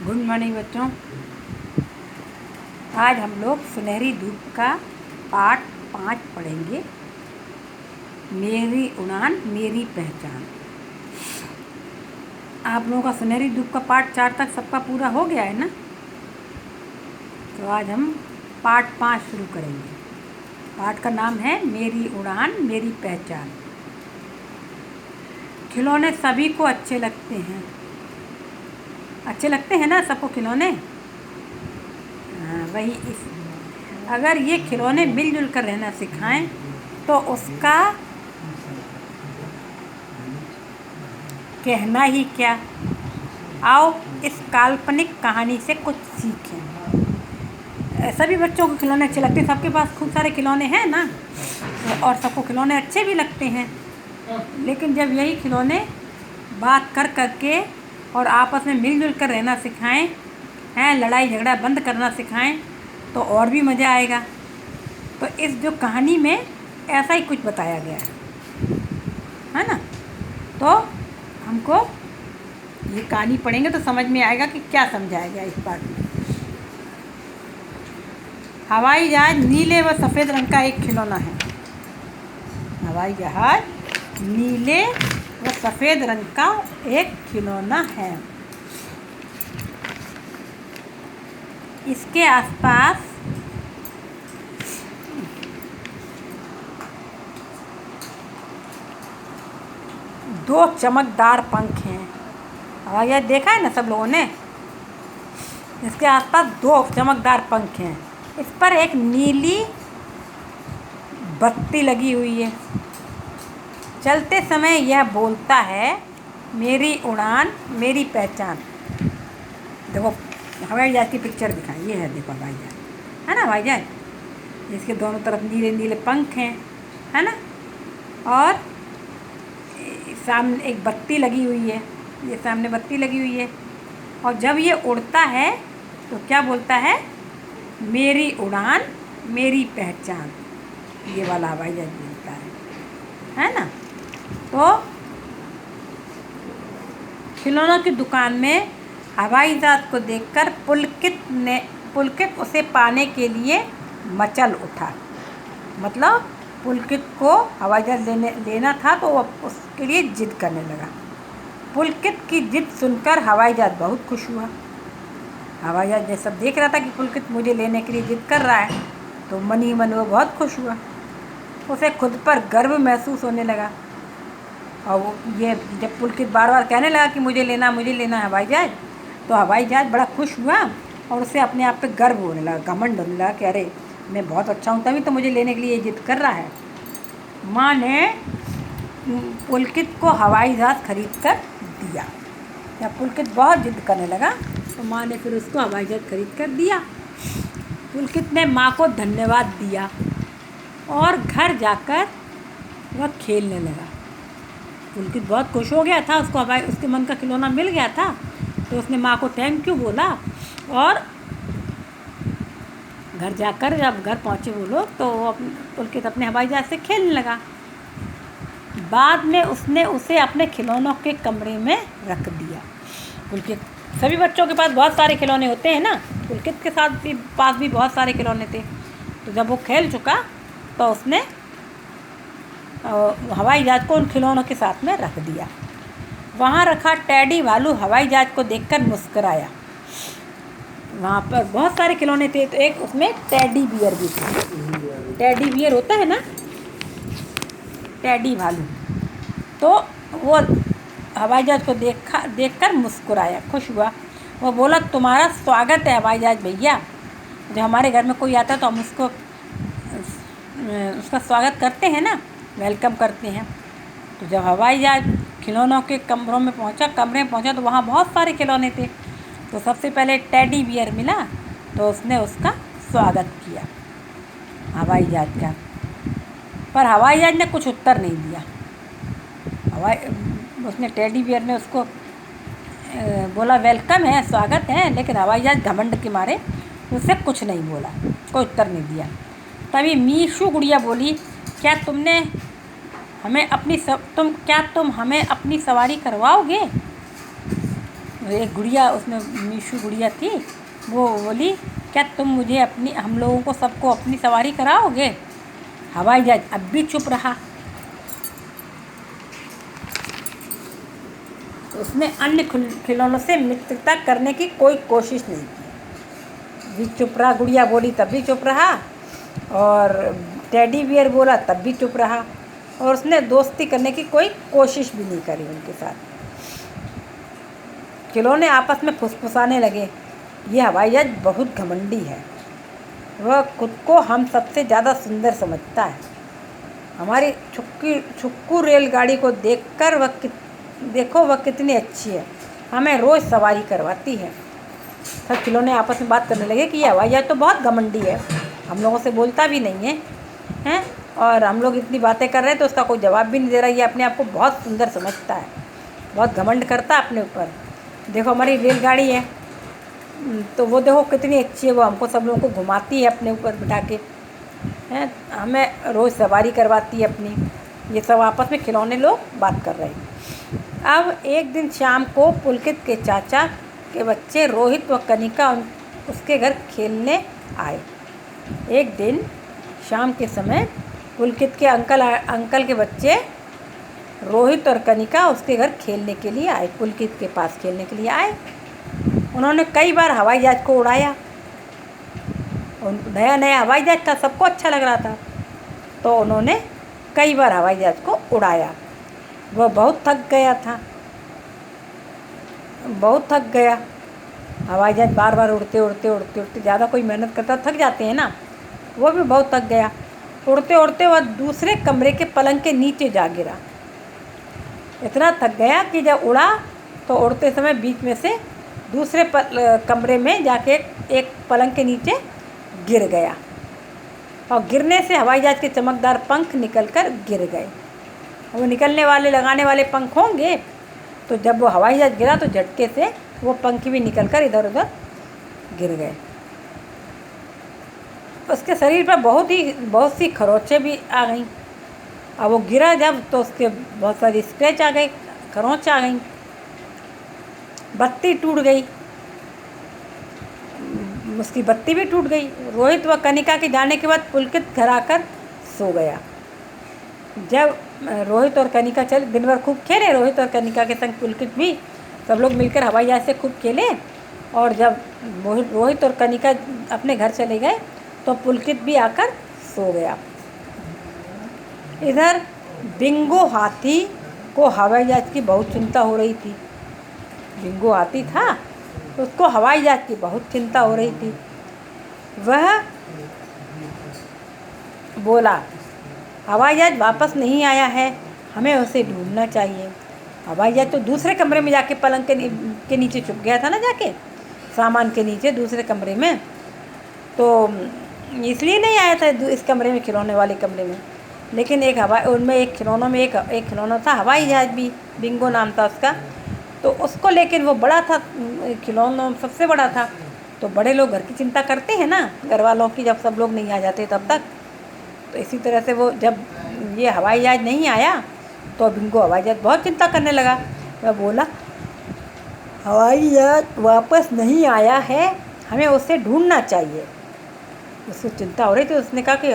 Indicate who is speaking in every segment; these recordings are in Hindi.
Speaker 1: गुड मॉर्निंग बच्चों। आज हम लोग सुनहरी धूप का पाठ 5 पढ़ेंगे। मेरी उड़ान मेरी पहचान। आप लोगों का सुनहरी धूप का पाठ 4 तक सबका पूरा हो गया है ना। तो आज हम पाठ 5 शुरू करेंगे। पाठ का नाम है मेरी उड़ान मेरी पहचान। खिलौने सभी को अच्छे लगते हैं। अच्छे लगते हैं ना सबको खिलौने। हाँ, वही इस अगर ये खिलौने मिलजुल कर रहना सिखाएं तो उसका कहना ही क्या। आओ इस काल्पनिक कहानी से कुछ सीखें। सभी बच्चों को खिलौने अच्छे लगते हैं। सबके पास खूब सारे खिलौने हैं ना, और सबको खिलौने अच्छे भी लगते हैं। लेकिन जब यही खिलौने बात कर करके और आपस में मिलजुल कर रहना सिखाएं, हैं, लड़ाई झगड़ा बंद करना सिखाएं, तो और भी मज़ा आएगा। तो इस जो कहानी में ऐसा ही कुछ बताया गया है ना। तो हमको ये कहानी पढ़ेंगे तो समझ में आएगा कि क्या समझाया गया इस पाठ में। हवाई जहाज नीले व सफ़ेद रंग का एक खिलौना है। हवाई जहाज नीले व सफ़ेद रंग का एक खिलौना है। इसके आसपास दो चमकदार पंख हैं। हवाई जहाज देखा है ना सब लोगों ने। इसके आसपास दो चमकदार पंख हैं। इस पर एक नीली बत्ती लगी हुई है। चलते समय यह बोलता है, मेरी उड़ान मेरी पहचान। देखो हवाई जहाज की पिक्चर दिखाई, ये है, देखो हवाई जहाज है ना। हवाई जहाज इसके दोनों तरफ नीले नीले पंख हैं, है ना। और सामने एक बत्ती लगी हुई है। ये सामने बत्ती लगी हुई है। और जब ये उड़ता है तो क्या बोलता है, मेरी उड़ान मेरी पहचान। ये वाला हवाई जहाज बोलता है ना। तो खिलौनों की दुकान में हवाई जहाज को देखकर पुलकित उसे पाने के लिए मचल उठा। मतलब पुलकित को हवाई जहाज लेना था तो वो उसके लिए जिद करने लगा। पुलकित की जिद सुनकर हवाई जहाज बहुत खुश हुआ। हवाई जहाज जैसा देख रहा था कि पुलकित मुझे लेने के लिए जिद कर रहा है, तो मन ही मन वो बहुत खुश हुआ। उसे खुद पर गर्व महसूस होने लगा। और वो ये जब पुलकित बार बार कहने लगा कि मुझे लेना हवाई जहाज, तो हवाई जहाज बड़ा खुश हुआ और उसे अपने आप पे गर्व होने लगा, घमंड होने लगा कि अरे मैं बहुत अच्छा हूँ, तभी तो मुझे लेने के लिए जिद कर रहा है। माँ ने पुलकित को हवाई जहाज खरीद कर दिया। जब पुलकित बहुत जिद करने लगा तो माँ ने फिर उसको हवाई जहाज खरीद कर दिया। पुलकित ने माँ को धन्यवाद दिया और घर जाकर वह खेलने लगा। पुलकित बहुत खुश हो गया था, उसके मन का खिलौना मिल गया था, तो उसने माँ को थैंक यू बोला। और घर जाकर जब घर पहुँचे वो लोग, तो पुलकित अपने हवाई जहाज से खेलने लगा। बाद में उसने उसे अपने खिलौनों के कमरे में रख दिया। पुलकित, सभी बच्चों के पास बहुत सारे खिलौने होते हैं ना। पुलकित के पास भी बहुत सारे खिलौने थे। तो जब वो खेल चुका तो उसने हवाई जहाज को उन खिलौनों के साथ में रख दिया। वहाँ रखा टेडी भालू हवाई जहाज को देखकर मुस्कराया। वहाँ पर बहुत सारे खिलौने थे, तो एक उसमें टेडी बियर भी था। टेडी बियर होता है ना, टेडी भालू। तो वो हवाई जहाज को देखकर मुस्कुराया, खुश हुआ। वो बोला, तुम्हारा स्वागत है हवाई जहाज भैया। जब हमारे घर में कोई आता है तो हम उसका स्वागत करते हैं ना, वेलकम करते हैं। तो जब हवाई जहाज खिलौनों के कमरे में पहुंचा तो वहाँ बहुत सारे खिलौने थे। तो सबसे पहले टेडी बियर मिला, तो उसने उसका स्वागत किया हवाई जहाज का। पर हवाई जहाज ने कुछ उत्तर नहीं दिया। उसने टेडी बियर ने उसको बोला वेलकम है, स्वागत है, लेकिन हवाई जहाज घमंड के मारे उससे कुछ नहीं बोला, कोई उत्तर नहीं दिया। तभी मीशू गुड़िया बोली, क्या तुम हमें अपनी सवारी करवाओगे। एक गुड़िया, उसमें मीशू गुड़िया थी, वो बोली क्या तुम मुझे हम लोगों को सबको अपनी सवारी कराओगे? हवाई जहाज अब भी चुप रहा। उसने अन्य खिलौनों से मित्रता करने की कोई कोशिश नहीं की। भी चुप रहा, गुड़िया बोली तब भी चुप रहा, और टेडी बियर बोला तब भी चुप रहा, और उसने दोस्ती करने की कोई कोशिश भी नहीं करी उनके साथ। खिलौने आपस में फुसफुसाने लगे, ये हवाई जहाज बहुत घमंडी है, वह खुद को हम सबसे ज़्यादा सुंदर समझता है। हमारी छुक्कू रेलगाड़ी को देखकर देखो वह कितनी अच्छी है, हमें रोज़ सवारी करवाती है। सब खिलौने आपस में बात करने लगे कि ये हवाई जहाज तो बहुत घमंडी है, हम लोगों से बोलता भी नहीं है, हैं, और हम लोग इतनी बातें कर रहे हैं तो उसका कोई जवाब भी नहीं दे रहा। ये अपने आप को बहुत सुंदर समझता है, बहुत घमंड करता है अपने ऊपर। देखो हमारी रेलगाड़ी है तो वो देखो कितनी अच्छी है, वो हमको सब लोगों को घुमाती है अपने ऊपर बिठा के, हैं, हमें रोज़ सवारी करवाती है अपनी। ये सब आपस में खिलौने लोग बात कर रहे हैं। अब एक दिन शाम को पुलकित के चाचा के बच्चे रोहित व कनिका उसके घर खेलने आए। एक दिन शाम के समय पुलकित के अंकल के बच्चे रोहित और कनिका उसके घर खेलने के लिए आए, पुलकित के पास खेलने के लिए आए। उन्होंने कई बार हवाई जहाज को उड़ाया, नया नया हवाई जहाज था, सबको अच्छा लग रहा था, तो उन्होंने कई बार हवाई जहाज को उड़ाया। वह बहुत थक गया था, बहुत थक गया। हवाई जहाज बार बार उड़ते उड़ते उड़ते उड़ते, ज़्यादा कोई मेहनत करता थक जाते हैं ना, वो भी बहुत थक गया। उड़ते उड़ते वह दूसरे कमरे के पलंग के नीचे जा गिरा। इतना थक गया कि जब उड़ा तो उड़ते समय बीच में से दूसरे कमरे में जाके एक पलंग के नीचे गिर गया, और गिरने से हवाई जहाज के चमकदार पंख निकलकर गिर गए। वो निकलने वाले, लगाने वाले पंख होंगे, तो जब वो हवाई जहाज गिरा तो झटके से वो पंख भी निकलकर इधर उधर गिर गए। उसके शरीर पर बहुत सी खरोंचें भी आ गईं। अब वो गिरा जब तो उसके बहुत सारी स्क्रैच आ गए, खरोंच आ गई, बत्ती टूट गई, उसकी बत्ती भी टूट गई। रोहित व कनिका के जाने के बाद पुलकित घर आकर सो गया। जब रोहित और कनिका चले, दिन भर खूब खेले रोहित और कनिका के संग पुलकित भी, सब लोग मिलकर हवाई जहाज से खूब खेले, और जब रोहित और कनिका अपने घर चले गए तो पुलकित भी आकर सो गया। इधर बिंगो हाथी को हवाई जहाज की बहुत चिंता हो रही थी। बिंगो हाथी था तो उसको हवाई जहाज की बहुत चिंता हो रही थी। वह बोला, हवाई जहाज वापस नहीं आया है, हमें उसे ढूंढना चाहिए। हवाई जहाज तो दूसरे कमरे में जाके पलंग के नीचे छुप गया था ना, जाके सामान के नीचे दूसरे कमरे में, तो इसलिए नहीं आया था इस कमरे में, खिलौने वाले कमरे में। लेकिन एक खिलौना था हवाई जहाज भी, बिंगो नाम था उसका, तो उसको, लेकिन वो बड़ा था, खिलौना सबसे बड़ा था, तो बड़े लोग घर की चिंता करते हैं ना, घर वालों की, जब सब लोग नहीं आ जाते तब तक। तो इसी तरह से वो जब ये हवाई जहाज नहीं आया तो बिंगो हवाई जहाज बहुत चिंता करने लगा। वह बोला, हवाई जहाज वापस नहीं आया है, हमें उसे ढूंढना चाहिए। उसको चिंता हो रही थी, उसने कहा कि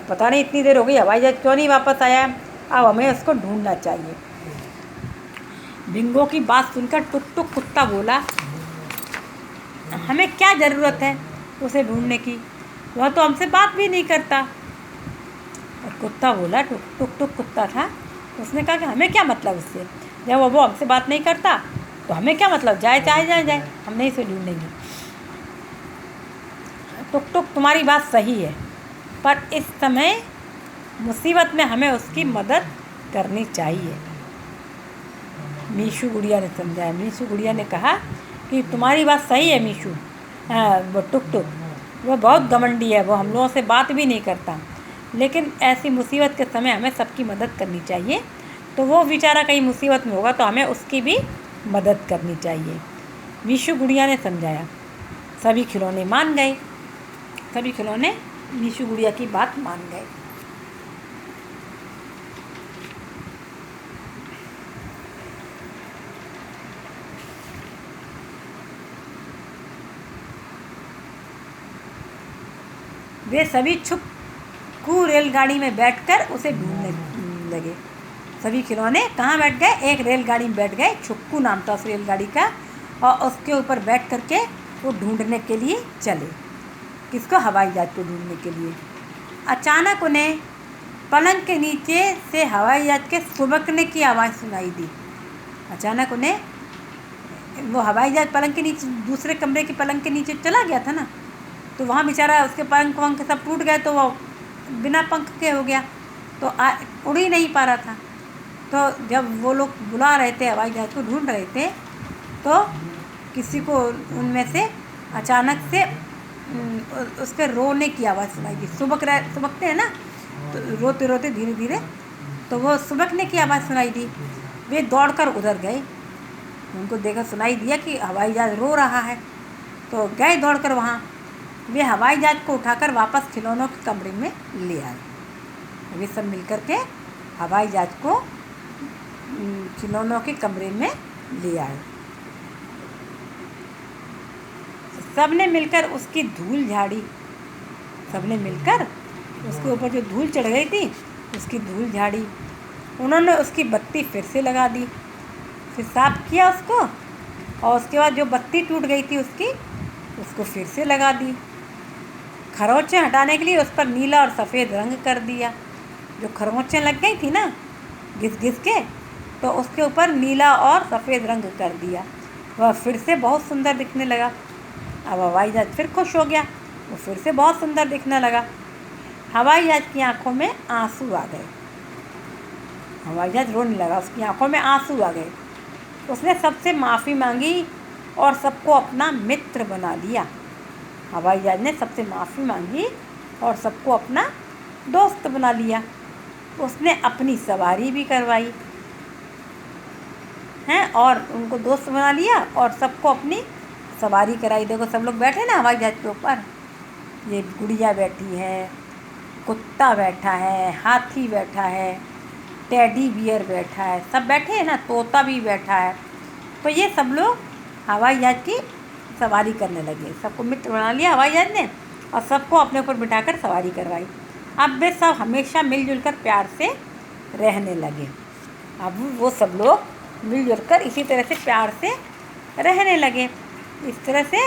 Speaker 1: पता नहीं इतनी देर हो गई, हवाई जहाज क्यों नहीं वापस आया, अब हमें उसको ढूंढना चाहिए। बिंगो की बात सुनकर टुक टुक कुत्ता बोला, हमें क्या ज़रूरत है उसे ढूंढने की, वह तो हमसे बात भी नहीं करता। और कुत्ता बोला, टुक टुक कुत्ता था, उसने कहा कि हमें क्या मतलब उससे, जब वो हमसे बात नहीं करता तो हमें क्या मतलब, जाए जाए, हम नहीं इसे ढूंढेंगे। टुक टुक तुम्हारी बात सही है, पर इस समय मुसीबत में हमें उसकी मदद करनी चाहिए। मीशू गुड़िया ने समझाया। मीशू गुड़िया ने कहा कि तुम्हारी बात सही है मीशू, वो टुक टुक वो बहुत घमंडी है, वो हम लोगों से बात भी नहीं करता, लेकिन ऐसी मुसीबत के समय हमें सबकी मदद करनी चाहिए। तो वो बेचारा कहीं मुसीबत में होगा तो हमें उसकी भी मदद करनी चाहिए, मीशू गुड़िया ने समझाया। सभी खिलौने मान गए, सभी खिलौने मीशू गुड़िया की बात मान गए। वे सभी छुपकू रेलगाड़ी में बैठकर उसे ढूंढने लगे। सभी खिलौने कहाँ बैठ गए? एक रेलगाड़ी में बैठ गए, छुपकू नाम था उस रेलगाड़ी का, और उसके ऊपर बैठ करके वो ढूंढने के लिए चले। किसको? हवाई जहाज को ढूंढने के लिए। अचानक उन्हें पलंग के नीचे से हवाई जहाज के सुबकने की आवाज़ सुनाई दी। अचानक उन्हें वो हवाई जहाज पलंग के नीचे, दूसरे कमरे की पलंग के नीचे चला गया था ना, तो वहाँ बेचारा उसके पंख वंख सब टूट गए, तो वो बिना पंख के हो गया, तो उड़ ही नहीं पा रहा था। तो जब वो लोग बुला रहे थे, हवाई जहाज को ढूंढ रहे थे, तो किसी को उनमें से अचानक से उसके रोने की आवाज़ सुनाई दी। सुबकते हैं ना, तो रोते रोते धीरे धीरे, तो वो सुबकने की आवाज़ सुनाई दी। वे दौड़कर उधर गए, उनको देखा, सुनाई दिया कि हवाई जहाज रो रहा है, तो गए दौड़कर वहाँ। वे हवाई जहाज को उठाकर वापस खिलौनों के कमरे में ले आए। वे सब मिलकर के हवाई जहाज को खिलौनों के कमरे में ले आए। सबने मिलकर उसकी धूल झाड़ी। सबने मिलकर उसके ऊपर जो धूल चढ़ गई थी, उसकी धूल झाड़ी। उन्होंने उसकी बत्ती फिर से लगा दी, फिर साफ किया उसको, और उसके बाद जो बत्ती टूट गई थी उसको फिर से लगा दी। खरोंचें हटाने के लिए उस पर नीला और सफ़ेद रंग कर दिया। जो खरोंचें लग गई थी ना घिस घिस के, तो उसके ऊपर नीला और सफ़ेद रंग कर दिया। वह फिर से बहुत सुंदर दिखने लगा। अब हवाई जहाज फिर खुश हो गया, वो फिर से बहुत सुंदर दिखने लगा। हवाई जहाज की आंखों में आंसू आ गए। हवाई जहाज रोने लगा, उसकी आंखों में आंसू आ गए। उसने सबसे माफ़ी मांगी और सबको अपना मित्र बना लिया। हवाई जहाज ने सबसे माफ़ी मांगी और सबको अपना दोस्त बना लिया। उसने अपनी सवारी भी करवाई हैं, और उनको दोस्त बना लिया और सबको अपनी सवारी कराई। देखो सब लोग बैठे ना हवाई जहाज के ऊपर, ये गुड़िया बैठी है, कुत्ता बैठा है, हाथी बैठा है, टेडी बियर बैठा है, सब बैठे हैं ना, तोता भी बैठा है। तो ये सब लोग हवाई जहाज की सवारी करने लगे। सबको मित्र बना लिया हवाई जहाज ने, और सबको अपने ऊपर बिठाकर सवारी करवाई। अब वे सब हमेशा मिलजुल कर प्यार से रहने लगे। अब वो सब लोग मिलजुल कर इसी तरह से प्यार से रहने लगे। इस तरह से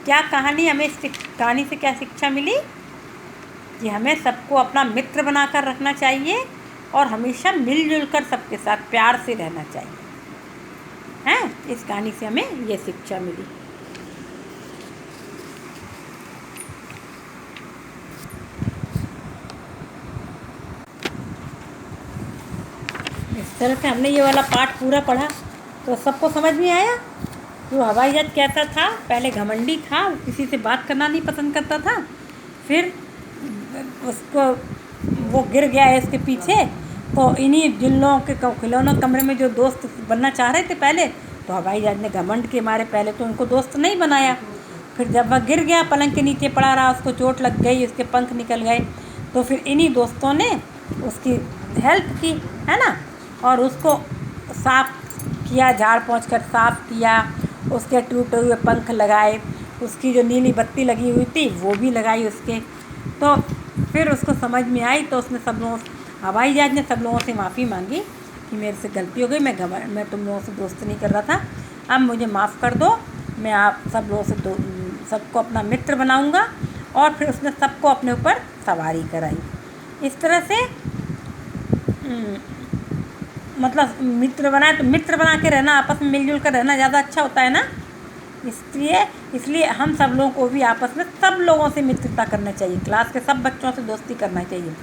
Speaker 1: क्या कहानी, हमें इस कहानी से क्या शिक्षा मिली कि हमें सबको अपना मित्र बनाकर रखना चाहिए और हमेशा मिलजुल कर सबके साथ प्यार से रहना चाहिए, हैं? इस कहानी से हमें ये शिक्षा मिली। इस तरह से हमने ये वाला पाठ पूरा पढ़ा, तो सबको समझ में आया। वो हवाई जहाज कैसा था? पहले घमंडी था, किसी से बात करना नहीं पसंद करता था, फिर उसको वो गिर गया है इसके पीछे, तो इन्हीं जिन लोगों के खिलौनों कमरे में जो दोस्त बनना चाह रहे थे पहले, तो हवाई जहाज ने घमंड के मारे पहले तो उनको दोस्त नहीं बनाया। फिर जब वह गिर गया, पलंग के नीचे पड़ा रहा, उसको चोट लग गई, उसके पंख निकल गए, तो फिर इन्हीं दोस्तों ने उसकी हेल्प की, है ना, और उसको साफ किया, झाड़ पोंछ कर साफ किया, उसके टूटे हुए पंख लगाए, उसकी जो नीली बत्ती लगी हुई थी वो भी लगाई उसके। तो फिर उसको समझ में आई, तो उसने सब लोगों, हवाई जहाज ने सब लोगों से माफ़ी मांगी कि मेरे से गलती हो गई, मैं तुम लोगों से दोस्ती नहीं कर रहा था, अब मुझे माफ़ कर दो, मैं आप सब लोगों से सबको अपना मित्र बनाऊंगा। और फिर उसने सबको अपने ऊपर सवारी कराई। इस तरह से मतलब मित्र बनाए, तो मित्र बना के रहना, आपस में मिलजुल कर रहना ज़्यादा अच्छा होता है ना। इसलिए हम सब लोगों को भी आपस में सब लोगों से मित्रता करना चाहिए, क्लास के सब बच्चों से दोस्ती करना चाहिए,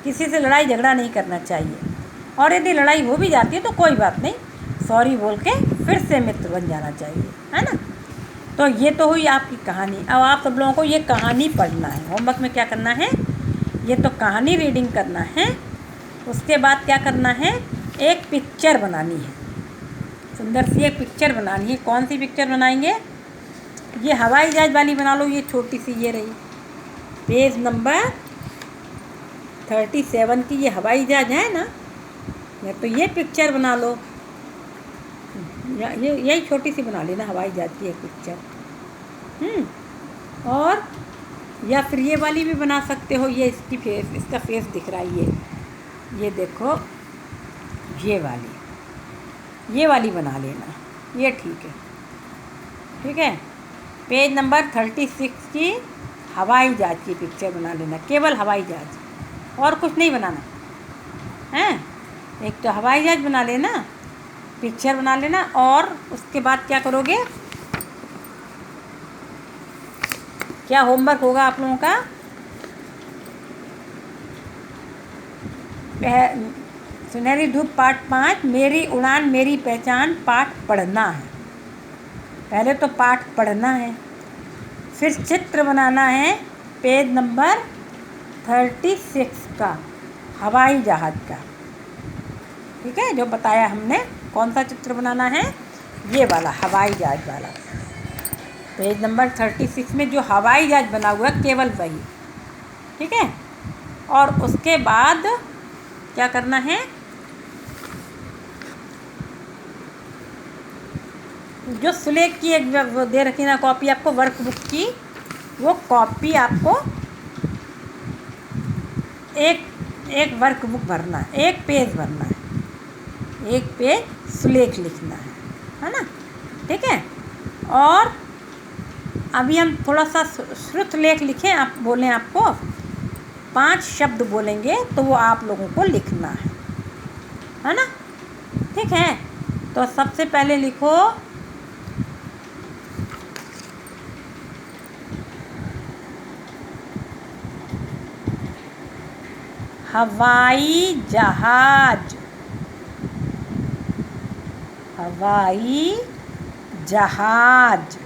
Speaker 1: किसी से लड़ाई झगड़ा नहीं करना चाहिए, और यदि लड़ाई हो भी जाती है तो कोई बात नहीं, सॉरी बोल के फिर से मित्र बन जाना चाहिए, है ना। तो ये तो हुई आपकी कहानी। अब आप सब लोगों को ये कहानी पढ़ना है, होमवर्क में क्या करना है, ये तो कहानी रीडिंग करना है, उसके बाद क्या करना है, एक पिक्चर बनानी है, सुंदर सी एक पिक्चर बनानी है। कौन सी पिक्चर बनाएंगे? ये हवाई जहाज वाली बना लो, ये छोटी सी ये रही, पेज नंबर 37 की ये हवाई जहाज है ना, या तो ये पिक्चर बना लो, ये यही छोटी सी बना लेना हवाई जहाज की एक पिक्चर। और या फिर ये वाली भी बना सकते हो। ये इसकी फेस, इसका फेस दिख रहा है, ये देखो, ये वाली बना लेना, ये ठीक है। ठीक है, पेज नंबर 36 की हवाई जहाज़ की पिक्चर बना लेना, केवल हवाई जहाज़, और कुछ नहीं बनाना है। एक तो हवाई जहाज़ बना लेना, पिक्चर बना लेना, और उसके बाद क्या करोगे, क्या होमवर्क होगा आप लोगों का, सुनहरी धूप पाठ 5, मेरी उड़ान मेरी पहचान पाठ पढ़ना है। पहले तो पाठ पढ़ना है, फिर चित्र बनाना है पेज नंबर 36 का, हवाई जहाज़ का। ठीक है, जो बताया हमने, कौन सा चित्र बनाना है, ये वाला हवाई जहाज़ वाला। पेज नंबर 36 में जो हवाई जहाज़ बना हुआ है केवल वही। ठीक है, और उसके बाद क्या करना है, जो सुलेख की एक दे रखी ना कॉपी आपको वर्कबुक की, वो कॉपी आपको एक वर्कबुक भरना है, एक पेज भरना है, एक पेज सुलेख लिखना है ना। ठीक है, और अभी हम थोड़ा सा श्रुत लेख लिखें, आप बोलें, आपको 5 शब्द बोलेंगे तो वो आप लोगों को लिखना है ना। ठीक है, तो सबसे पहले लिखो हवाई जहाज, हवाई जहाज।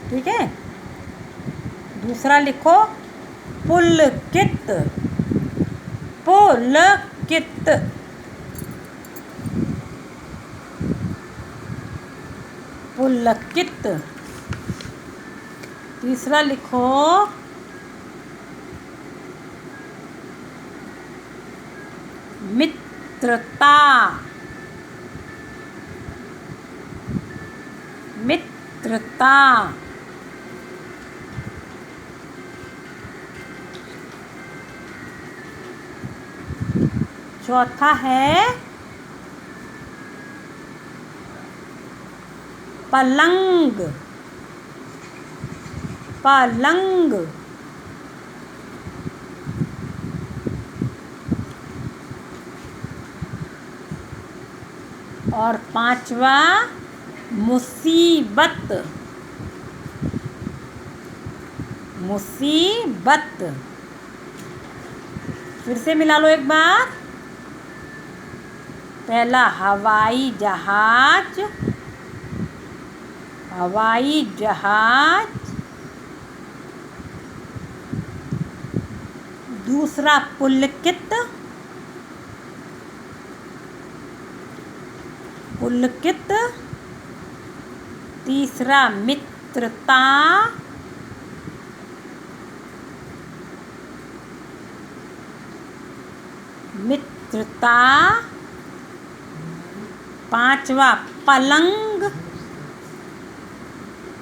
Speaker 1: ठीक है, दूसरा लिखो पुलकित, पुलकित, पुलकित। तीसरा लिखो मित्रता, मित्रता। चौथा है पलंग, पलंग। और पांचवा मुसीबत, मुसीबत। फिर से मिला लो एक बार, पहला हवाई जहाज, हवाई जहाज। दूसरा पुलकित, पुलकित। तीसरा मित्रता, मित्रता। पांचवा पलंग,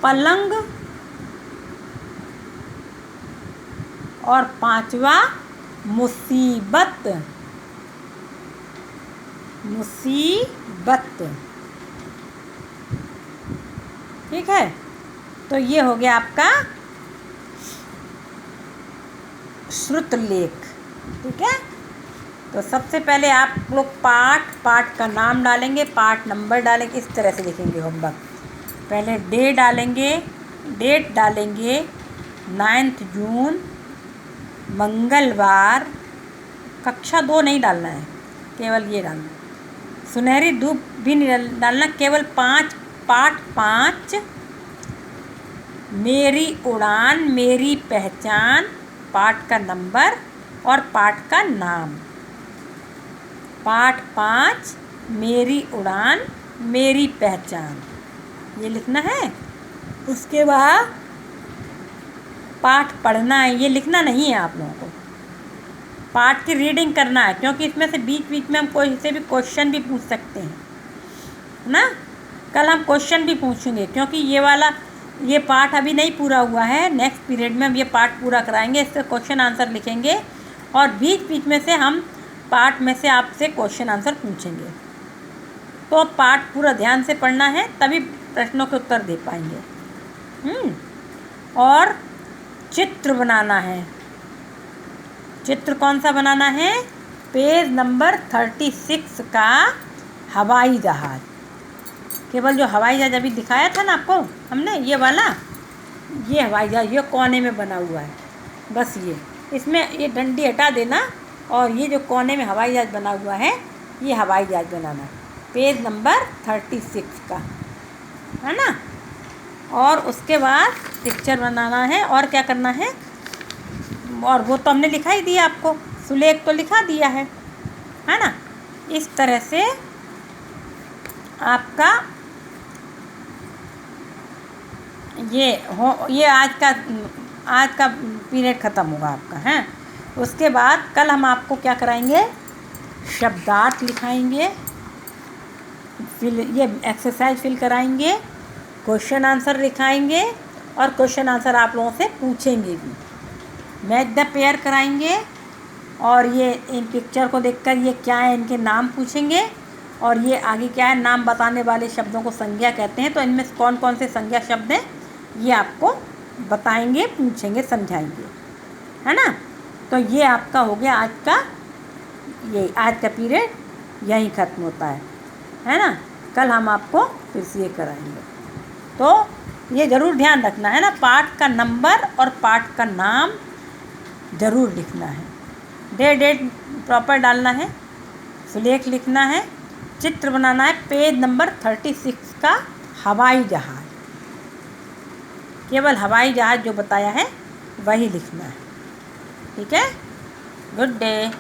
Speaker 1: पलंग। और पांचवा मुसीबत, मुसीबत। ठीक है, तो ये हो गया आपका श्रुत लेख। ठीक है, तो सबसे पहले आप लोग पाठ का नाम डालेंगे, पाठ नंबर डालेंगे, इस तरह से लिखेंगे होमवर्क। पहले डे डालेंगे, डेट डालेंगे 9 जून मंगलवार। कक्षा 2 नहीं डालना है, केवल ये डालना है। सुनहरी धूप भी नहीं डालना, केवल पाठ 5। मेरी उड़ान मेरी पहचान, पाठ का नंबर और पाठ का नाम। पाठ 5 मेरी उड़ान मेरी पहचान, ये लिखना है। उसके बाद पाठ पढ़ना है, ये लिखना नहीं है आप लोगों को। पाठ की रीडिंग करना है, क्योंकि इसमें से बीच बीच में हम कोई से भी क्वेश्चन भी पूछ सकते हैं ना। कल हम क्वेश्चन भी पूछेंगे, क्योंकि ये पार्ट अभी नहीं पूरा हुआ है। नेक्स्ट पीरियड में हम ये पार्ट पूरा कराएंगे, इससे क्वेश्चन आंसर लिखेंगे और बीच बीच में से हम पार्ट में से आपसे क्वेश्चन आंसर पूछेंगे। तो पार्ट पूरा ध्यान से पढ़ना है, तभी प्रश्नों के उत्तर दे पाएंगे। और चित्र बनाना है। चित्र कौन सा बनाना है? पेज नंबर 36 का हवाई जहाज़। केवल जो हवाई जहाज़ अभी दिखाया था ना आपको हमने, ये वाला, ये हवाई जहाज़ ये कोने में बना हुआ है। बस इसमें ये डंडी हटा देना और ये जो कोने में हवाई जहाज़ बना हुआ है, ये हवाई जहाज़ बनाना, पेज नंबर 36 का, है ना। और उसके बाद पिक्चर बनाना है। और क्या करना है? और वो तो हमने लिखा ही दिया आपको, सुलेख तो लिखा दिया है ना। इस तरह से आपका ये आज का पीरियड ख़त्म होगा आपका, हैं। उसके बाद कल हम आपको क्या कराएंगे? शब्दार्थ लिखाएंगे, ये एक्सरसाइज फिल कराएंगे, क्वेश्चन आंसर लिखाएंगे और क्वेश्चन आंसर आप लोगों से पूछेंगे भी। मैच द पेयर कराएंगे और ये इन पिक्चर को देखकर ये क्या है इनके नाम पूछेंगे और ये आगे क्या है, नाम बताने वाले शब्दों को संज्ञा कहते हैं। तो इनमें कौन कौन से संज्ञा शब्द हैं ये आपको बताएंगे, पूछेंगे, समझाएंगे, है ना। तो ये आपका हो गया आज का पीरियड यहीं ख़त्म होता है ना। कल हम आपको फिर से ये कराएंगे। तो ये ज़रूर ध्यान रखना है ना, पाठ का नंबर और पाठ का नाम ज़रूर लिखना है, डेट प्रॉपर डालना है, सुलेख लिखना है, चित्र बनाना है, पेज नंबर 36 का हवाई जहाज़, केवल हवाई जहाज़ जो बताया है वही लिखना है। ठीक है, गुड डे।